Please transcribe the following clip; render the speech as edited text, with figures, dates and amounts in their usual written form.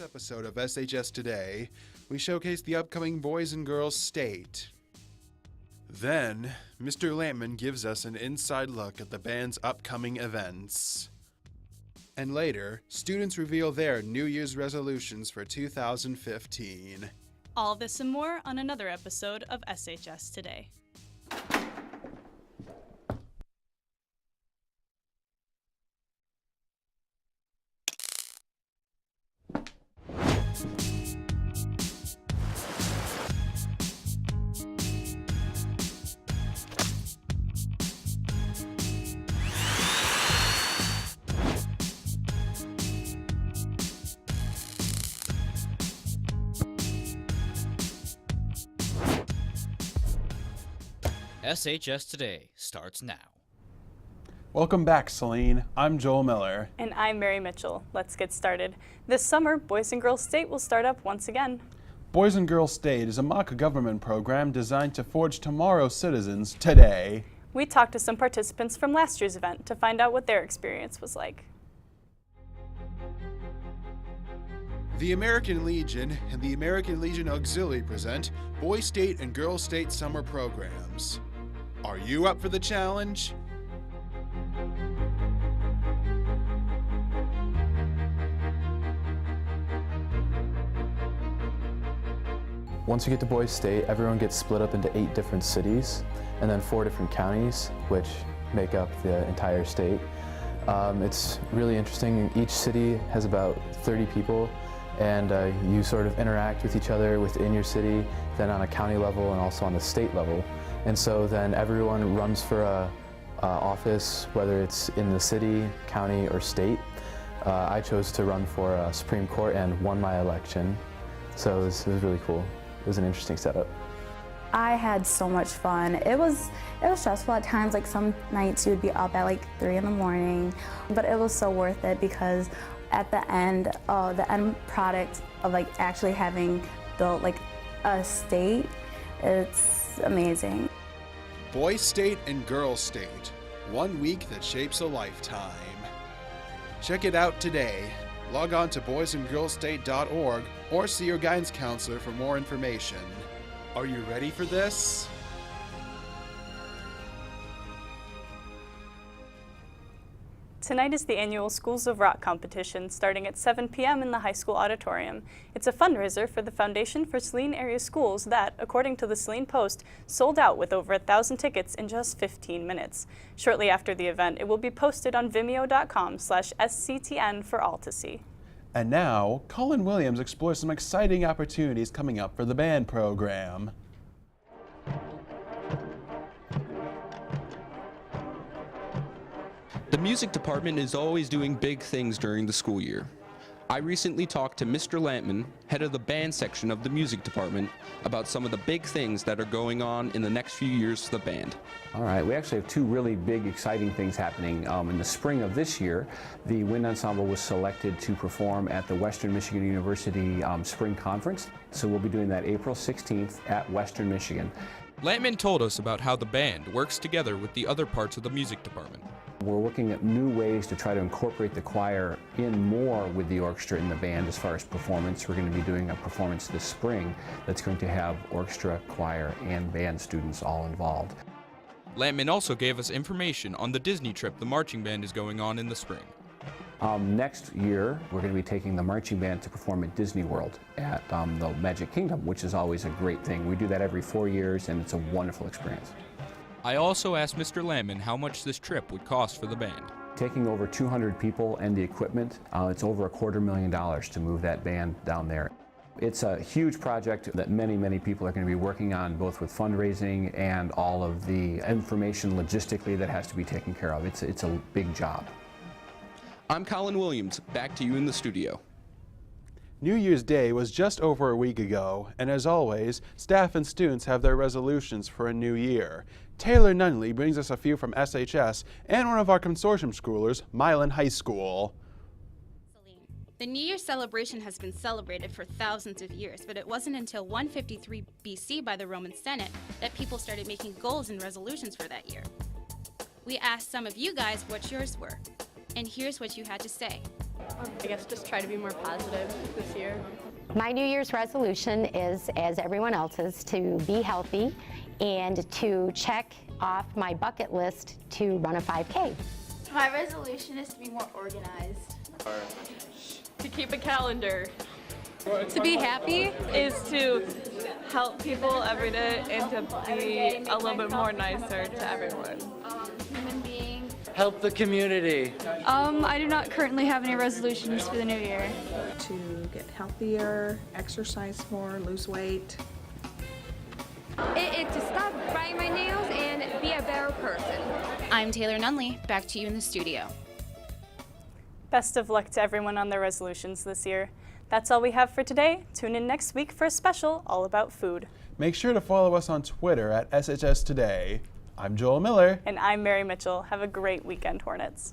episode of SHS Today, we showcase the upcoming Boys and Girls State. Then, Mr. Lampman gives us an inside look at the band's upcoming events. And later, students reveal their New Year's resolutions for 2015. All this and more on another episode of SHS Today. SHS Today starts now. Welcome back, Saline. I'm Joel Miller. And I'm Mary Mitchell. Let's get started. This summer, Boys and Girls State will start up once again. Boys and Girls State is a mock government program designed to forge tomorrow's citizens today. We talked to some participants from last year's event to find out what their experience was like. The American Legion and the American Legion Auxiliary present Boy State and Girl State summer programs. Are you up for the challenge? Once you get to Boys State, everyone gets split up into 8 different cities and then 4 different counties, which make up the entire state. It's really interesting. Each city has about 30 people, and you sort of interact with each other within your city, then on a county level and also on the state level. And so then everyone runs for a office, whether it's in the city, county, or state. I chose to run for Supreme Court and won my election, so it was really cool. It was an interesting setup. I had so much fun. It was stressful at times, like some nights you would be up at like 3 in the morning, but it was so worth it because at the end product of like actually having built like a state, it's amazing. Boy State and Girl State, 1 week that shapes a lifetime. Check it out today. Log on to boysandgirlsstate.org or see your guidance counselor for more information. Are you ready for this? Tonight is the annual Schools of Rock competition starting at 7 p.m. in the high school auditorium. It's a fundraiser for the Foundation for Saline Area Schools that, according to the Saline Post, sold out with over 1,000 tickets in just 15 minutes. Shortly after the event, it will be posted on vimeo.com/SCTN for all to see. And now, Colin Williams explores some exciting opportunities coming up for the band program. The music department is always doing big things during the school year. I recently talked to Mr. Lampman, head of the band section of the music department, about some of the big things that are going on in the next few years for the band. All right, we actually have 2 really big, exciting things happening. In the spring of this year, the Wind Ensemble was selected to perform at the Western Michigan University Spring Conference. So we'll be doing that April 16th at Western Michigan. Lampman told us about how the band works together with the other parts of the music department. We're looking at new ways to try to incorporate the choir in more with the orchestra in the band as far as performance. We're going to be doing a performance this spring that's going to have orchestra, choir, and band students all involved. Lampman also gave us information on the Disney trip the marching band is going on in the spring. Next year, we're going to be taking the marching band to perform at Disney World at the Magic Kingdom, which is always a great thing. We do that every 4 years, and it's a wonderful experience. I also asked Mr. Lampman how much this trip would cost for the band. Taking over 200 people and the equipment, it's over $250,000 to move that band down there. It's a huge project that many people are going to be working on, both with fundraising and all of the information logistically that has to be taken care of. It's a big job. I'm Colin Williams, back to you in the studio. New Year's Day was just over a week ago, and as always, staff and students have their resolutions for a new year. Taylor Nunley brings us a few from SHS and one of our consortium schoolers, Milan High School. The New Year's celebration has been celebrated for thousands of years, but it wasn't until 153 BC by the Roman Senate that people started making goals and resolutions for that year. We asked some of you guys what yours were, and here's what you had to say. I guess just try to be more positive this year. My New Year's resolution is, as everyone else's, to be healthy and to check off my bucket list to run a 5K. My resolution is to be more organized. To keep a calendar. To be happy is to help people every day and to be a little bit more nicer to everyone. Human being. Help the community. I do not currently have any resolutions for the new year. To get healthier, exercise more, lose weight. It's to stop biting my nails and be a better person. I'm Taylor Nunley. Back to you in the studio. Best of luck to everyone on their resolutions this year. That's all we have for today. Tune in next week for a special all about food. Make sure to follow us on Twitter at SHS Today. I'm Joel Miller. And I'm Mary Mitchell. Have a great weekend, Hornets.